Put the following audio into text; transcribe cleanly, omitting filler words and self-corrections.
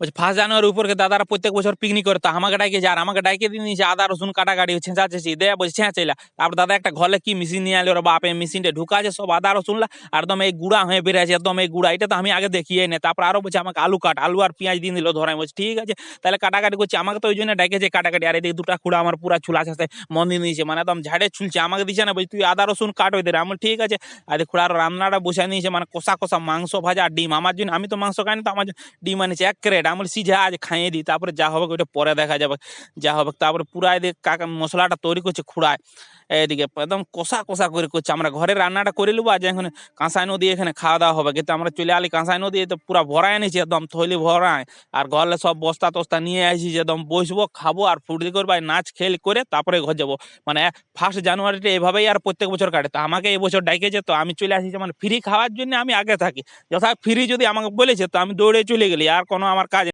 ওই 1 জানুয়ারির উপরকে দাদারা প্রত্যেক বছর পিকনিক করে, তো আমাকে ডাকে যে, আর আমাকে ডাকে দিয়ে নিয়েছে আদা রসুন কাটাকাটি ছেঁচা চেঁচি দে বলছে ছেঁচাইলা। তারপর দাদা একটা ঘরে কি মেশিন নিয়ে আলো, বাপে মেশিনটা ঢুকা আছে সব আদা রসুনলা একদম এই গুঁড়া হয়ে বেড়েছে, একদম এই গুঁড়া, এটা তো আমি আগে দেখিয়ে নে। তারপর আরো বলছে আমাকে আলু কাট, আলু আর পেঁয়াজ দিয়ে দিল ধরাই, বলছে ঠিক আছে তাহলে কাটাকাটি করছি। আমাকে তো ওই জন্য ডেকেছে কাটাকাটি, আর এদিকে দুটা খুঁড়া আমার পুরা চুলা আছে মন দিয়ে নিয়েছে, মানে একদম ঝাড়ে ছুলছে, আমাকে দিচ্ছে না, বলছি তুই আদা রসুন কাট ওই দেরে। আমি ঠিক আছে। আর খুঁড়ার রান্নাটা বসে নিয়েছে, মানে কষা কষা মাংস ভাজা আর ডিম আমার জন্য, আমি তো মাংস খাই না, তো আমার জন্য ডিম আনিছে 1 ক্রেট। আমি সিঝা আজ খাইয়ে দিই, তারপরে যা হবে ওইটা পরে দেখা যাবে যা হবে। তারপরে পুরা এদিকে কাকা মশলাটা তৈরি করছে খুঁড়ায়, এদিকে একদম কষা কষা করে করছে। আমরা ঘরে রান্নাটা করে নেবো, আর এখন কাঁসাই নদী এখানে খাওয়া দাওয়া হবে, কিন্তু আমরা চলে আলি কাঁসাই নদী, তো পুরা ভরায় এনেছি একদম থৈলি ভরায়, আর ঘরে সব বস্তা টস্তা নিয়ে আসি যে একদম বসবো খাবো আর ফুর্তি করবো আর নাচ খেল করে তারপরে ঘর যাবো। মানে 1 জানুয়ারিটা এভাবেই আর প্রত্যেক বছর কাটে। তো আমাকে এই বছর ডাইকেছে, তো আমি চলে আসি, মানে ফ্রি খাওয়ার জন্য আমি আগে থাকি, যথা ফ্রি যদি আমাকে বলেছে তো আমি দৌড়ে চলে গেলি, আর কোনো আমার